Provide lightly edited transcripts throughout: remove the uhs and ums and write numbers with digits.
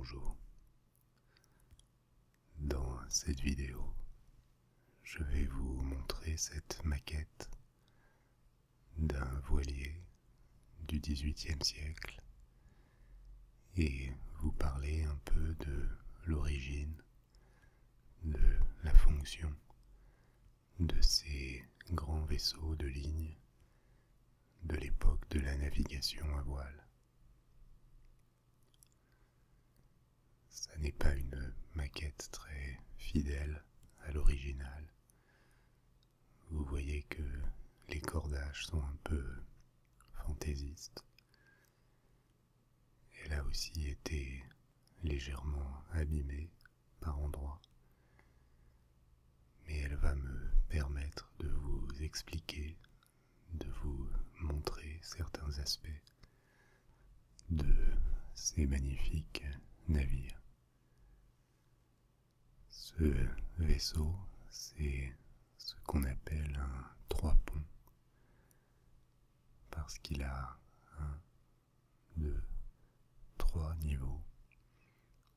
Bonjour. Dans cette vidéo, je vais vous montrer cette maquette d'un voilier du XVIIIe siècle et vous parler un peu de l'origine, de la fonction de ces grands vaisseaux de ligne de l'époque de la navigation à voile. Ça n'est pas une maquette très fidèle à l'original. Vous voyez que les cordages sont un peu fantaisistes. Elle a aussi été légèrement abîmée par endroits. Mais elle va me permettre de vous expliquer, de vous montrer certains aspects de ces magnifiques navires. Ce vaisseau, c'est ce qu'on appelle un trois-ponts, parce qu'il a 1, 2, 3 niveaux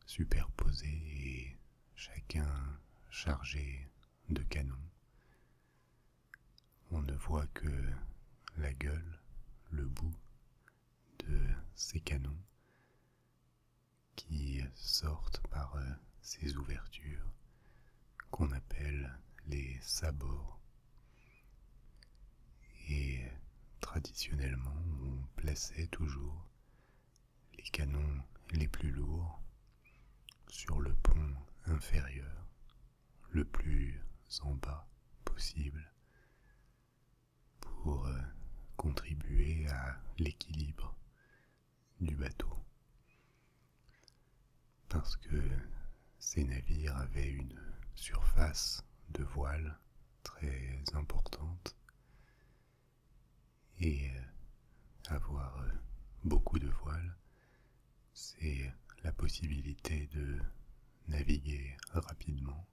superposés et chacun chargé de canons. On ne voit que la gueule, le bout de ces canons qui sortent par ces ouvertures qu'on appelle les sabords. Et traditionnellement, on plaçait toujours les canons les plus lourds sur le pont inférieur, le plus en bas possible, pour contribuer à l'équilibre du bateau. Parce que ces navires avaient une surface de voile très importante et avoir beaucoup de voiles, c'est la possibilité de naviguer rapidement,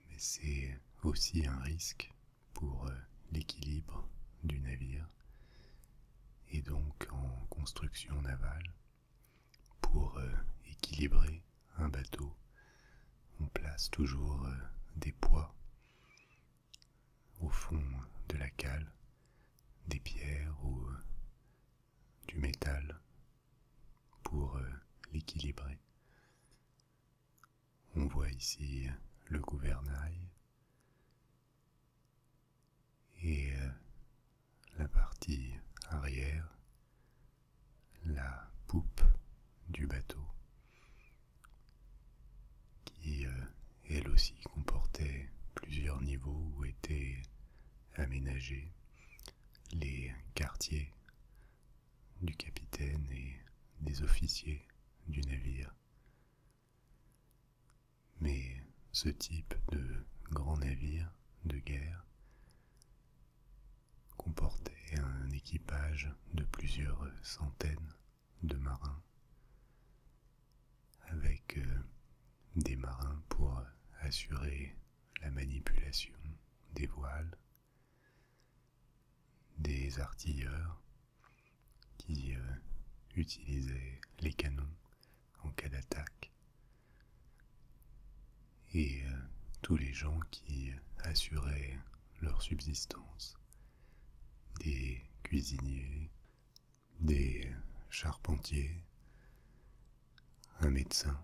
mais c'est aussi un risque pour l'équilibre du navire. Et donc en construction navale, pour équilibrer un bateau, on place toujours des poids au fond de la cale, des pierres ou du métal pour l'équilibrer. On voit ici le gouvernail et la partie arrière, la poupe du bateau, qui elle aussi comportait plusieurs niveaux où étaient aménagés les quartiers du capitaine et des officiers du navire. Mais ce type de grand navire de guerre comportait un équipage de plusieurs centaines de marins, avec des marins pour assurer la manipulation des voiles, des artilleurs qui utilisaient les canons en cas d'attaque, et tous les gens qui assuraient leur subsistance, des cuisiniers, des charpentiers, un médecin.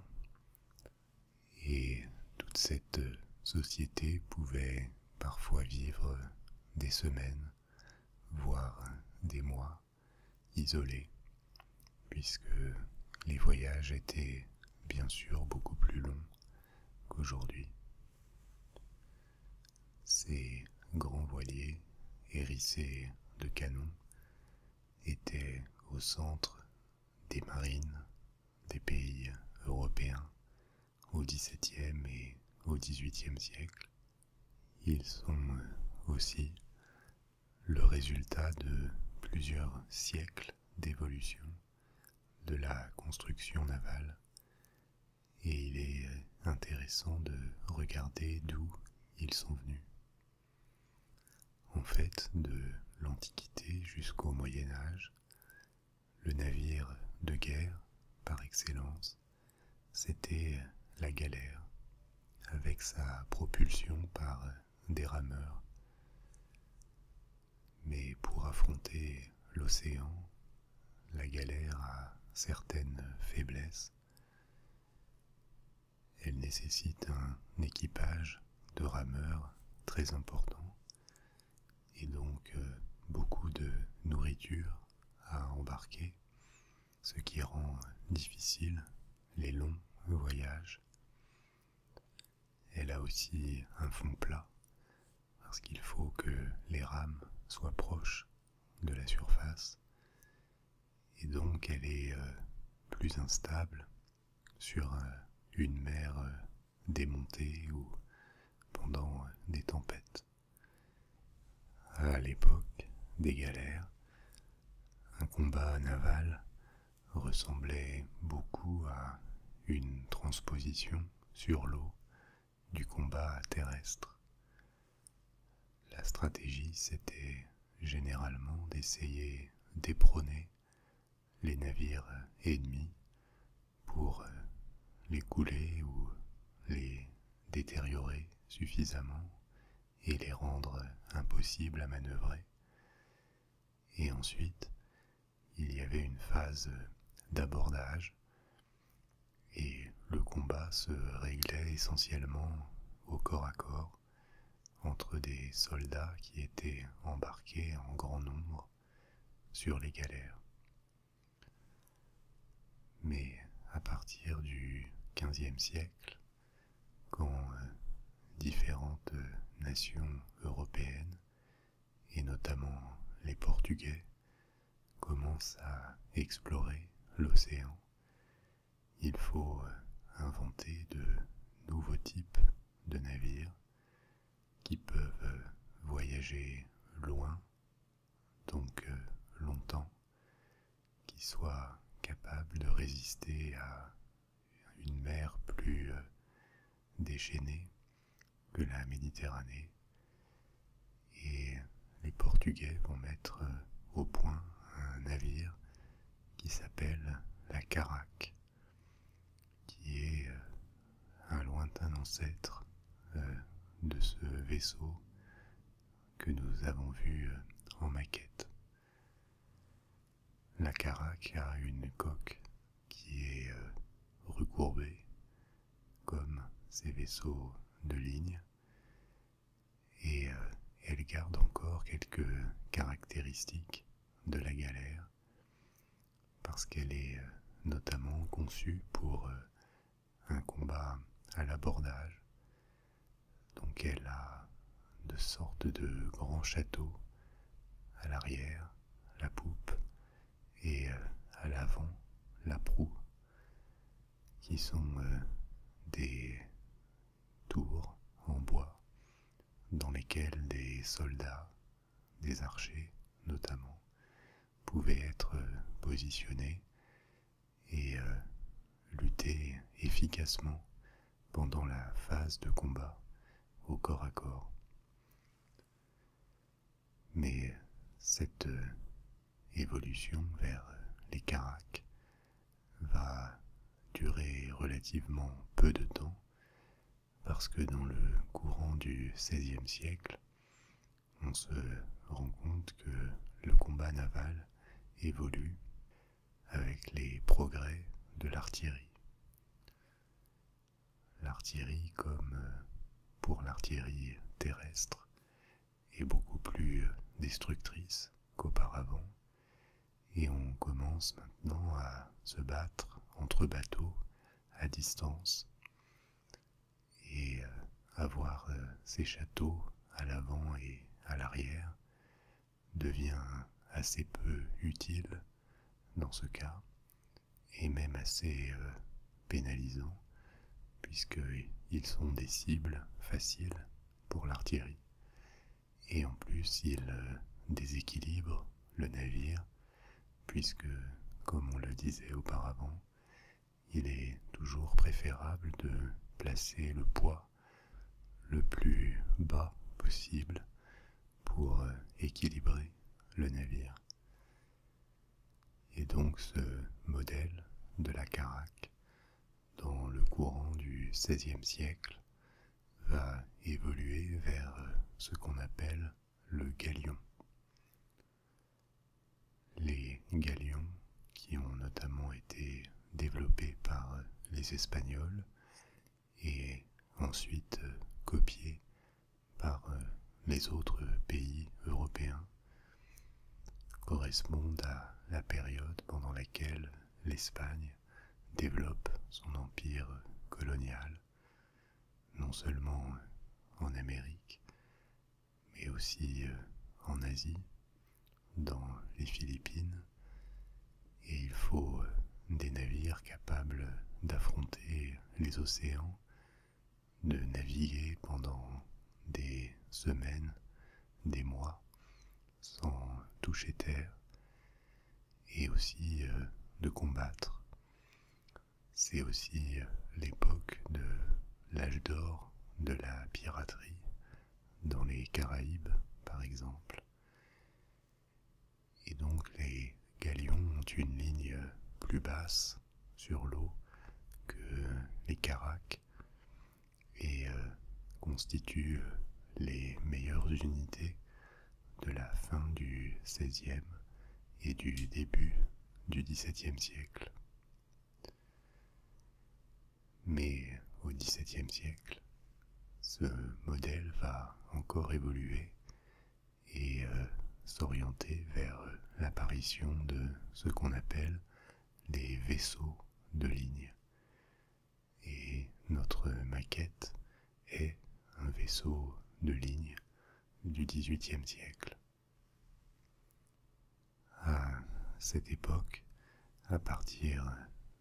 Et toute cette société pouvait parfois vivre des semaines, voire des mois, isolés, puisque les voyages étaient bien sûr beaucoup plus longs qu'aujourd'hui. Ces grands voiliers hérissés de canons étaient au centre des marines des pays européens au XVIIe et au XVIIIe siècle. Ils sont aussi le résultat de plusieurs siècles d'évolution de la construction navale, et il est intéressant de regarder d'où ils sont venus. En fait, de l'Antiquité jusqu'au Moyen Âge, le navire de guerre, par excellence, c'était la galère, avec sa propulsion par des rameurs. Mais pour affronter l'océan, la galère a certaines faiblesses. Elle nécessite un équipage de rameurs très important et donc beaucoup de nourriture à embarquer, ce qui rend difficile les longs voyages. Elle a aussi un fond plat, parce qu'il faut que les rames soient proches de la surface, et donc elle est plus instable sur une mer démontée ou pendant des tempêtes. À l'époque des galères, un combat naval ressemblait beaucoup à une transposition sur l'eau du combat terrestre. La stratégie, c'était généralement d'essayer d'éperonner les navires ennemis pour les couler ou les détériorer suffisamment et les rendre impossibles à manœuvrer. Et ensuite, il y avait une phase d'abordage et le combat se réglait essentiellement au corps à corps entre des soldats qui étaient embarqués en grand nombre sur les galères. Mais à partir du XVe siècle, quand différentes nations européennes, et notamment les Portugais, commencent à explorer l'océan, il faut inventer de nouveaux types de navires qui peuvent voyager loin, donc longtemps, qui soient capables de résister à une mer plus déchaînée que la Méditerranée. Et les Portugais vont mettre au point un navire qui s'appelle la Caraque, qui est un lointain ancêtre de ce vaisseau que nous avons vu en maquette. La Caraque a une coque qui est recourbée comme ces vaisseaux de ligne et elle garde encore quelques caractéristiques de la galère parce qu'elle est notamment conçue pour un combat à l'abordage. Donc elle a de sortes de grands châteaux à l'arrière, la poupe, et à l'avant, la proue, qui sont des tours en bois dans lesquelles des soldats, des archers notamment, pouvaient être positionnés et lutter efficacement pendant la phase de combat au corps à corps. Mais cette évolution vers les caraques va durer relativement peu de temps parce que dans le courant du XVIe siècle, on se rend compte que le combat naval évolue avec les progrès de l'artillerie. L'artillerie, comme pour l'artillerie terrestre, est beaucoup plus destructrice qu'auparavant, et on commence maintenant à se battre entre bateaux à distance, et avoir ces châteaux à l'avant et à l'arrière devient assez peu utile dans ce cas, et même assez pénalisant, puisqu'ils sont des cibles faciles pour l'artillerie. Et en plus, ils déséquilibrent le navire, puisque, comme on le disait auparavant, il est toujours préférable de placer le poids le plus bas possible pour équilibrer le navire. Et donc ce modèle de la caraque, dans le courant du XVIe siècle, va évoluer vers ce qu'on appelle le galion. Les galions, qui ont notamment été développés par les Espagnols et ensuite copiés par les autres pays européens, correspondent à la période pendant laquelle l'Espagne développe son empire colonial, non seulement en Amérique, mais aussi en Asie, dans les Philippines, et il faut des navires capables d'affronter les océans, de naviguer pendant des semaines, des mois, sans toucher terre, et aussi de combattre. C'est aussi l'époque de l'âge d'or de la piraterie dans les Caraïbes, par exemple. Et donc les galions ont une ligne plus basse sur l'eau que les caraques et constituent les meilleures unités de la fin du XVIe et du début du XVIIe siècle. Mais au XVIIe siècle, ce modèle va encore évoluer et s'orienter vers l'apparition de ce qu'on appelle les vaisseaux de ligne. Et notre maquette est un vaisseau de ligne du XVIIIe siècle. À cette époque, à partir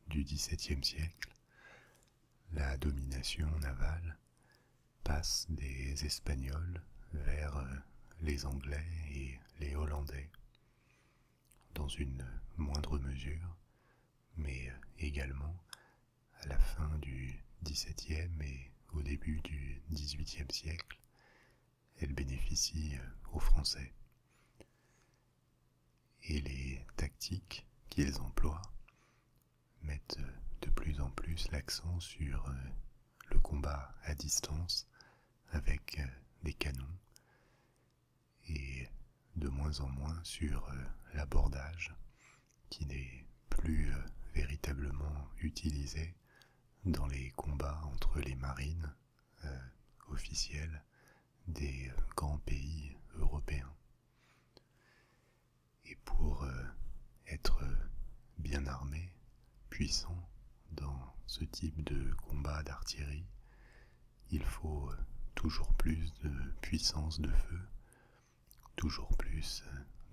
du XVIIe siècle, la domination navale passe des Espagnols vers les Anglais et les Hollandais, dans une moindre mesure, mais également à la fin du XVIIe et au début du XVIIIe siècle, elle bénéficie aux Français. Et les tactiques qu'ils emploient mettent de plus en plus l'accent sur le combat à distance avec des canons et de moins en moins sur l'abordage qui n'est plus véritablement utilisé dans les combats entre les marines officielles des grands pays européens. Et pour être bien armé, puissant dans ce type de combat d'artillerie, il faut toujours plus de puissance de feu, toujours plus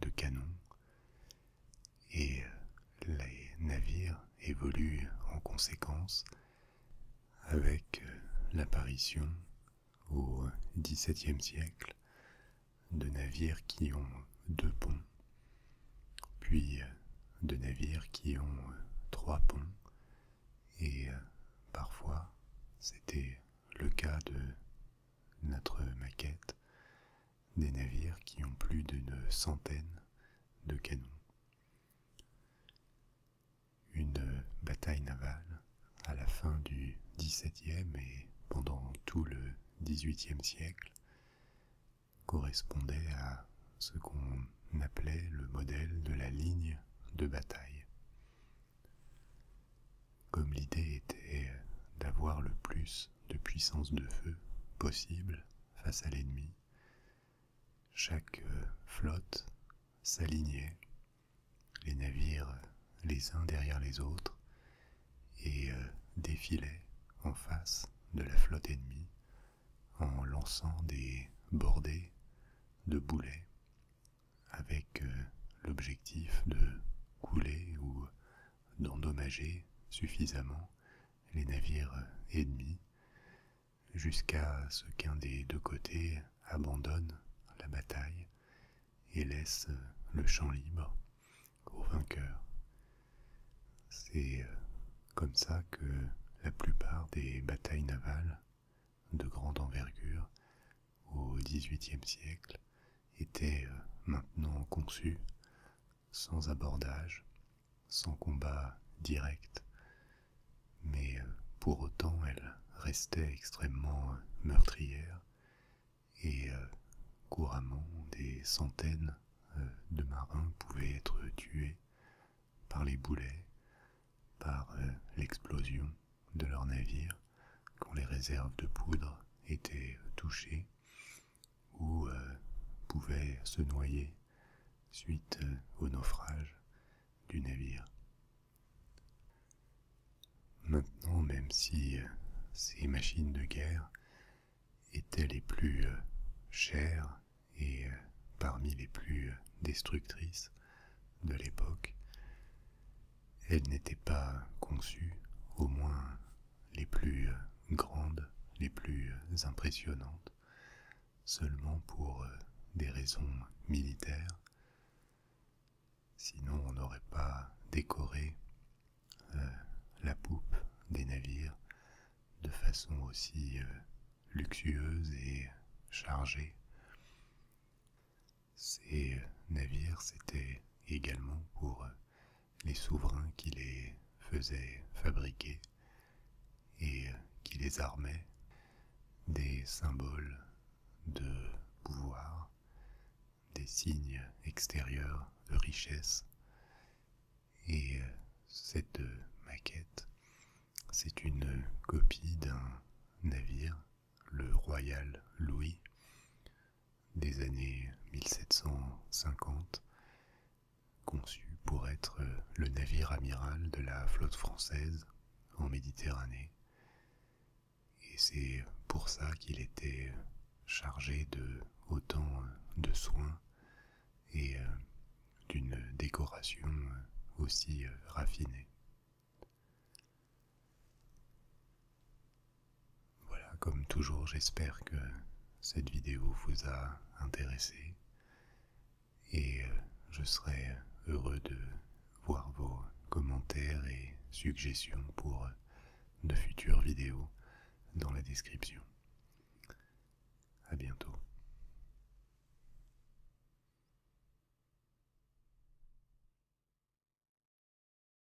de canons, et les navires évoluent en conséquence avec l'apparition au XVIIe siècle de navires qui ont 2 ponts, puis de navires qui ont 3 ponts, et parfois c'était le cas de notre maquette, des navires qui ont plus d'une centaine de canons. Une bataille navale à la fin du XVIIe et pendant tout le XVIIIe siècle correspondait à ce qu'on appelait le modèle de la ligne de bataille. Comme l'idée était d'avoir le plus de puissance de feu possible face à l'ennemi, chaque flotte s'alignait, les navires les uns derrière les autres, et défilait en face de la flotte ennemie en lançant des bordées de boulets avec l'objectif de couler ou d'endommager suffisamment les navires ennemis jusqu'à ce qu'un des 2 côtés abandonne la bataille et laisse le champ libre au vainqueur. C'est comme ça que la plupart des batailles navales de grande envergure au XVIIIe siècle étaient maintenant conçues sans abordage, sans combat direct pour autant elle restait extrêmement meurtrière et couramment des centaines de marins pouvaient être tués par les boulets, par l'explosion de leur navire quand les réserves de poudre étaient touchées ou pouvaient se noyer suite au naufrage du navire. Maintenant, même si ces machines de guerre étaient les plus chères et parmi les plus destructrices de l'époque, elles n'étaient pas conçues, au moins les plus grandes, les plus impressionnantes, seulement pour des raisons militaires. Sinon, on n'aurait pas décoré la poupe des navires de façon aussi luxueuse et chargée. Ces navires, c'était également pour les souverains qui les faisaient fabriquer et qui les armaient, des symboles de pouvoir, des signes extérieurs de richesse. Et cette maquette, c'est une copie d'un navire, le Royal Louis, des années 1750, conçu pour être le navire amiral de la flotte française en Méditerranée. Et c'est pour ça qu'il était chargé de autant de soins et d'une décoration aussi raffinée. Voilà, comme toujours, j'espère que cette vidéo vous a intéressé et je serai heureux de voir vos commentaires et suggestions pour de futures vidéos dans la description.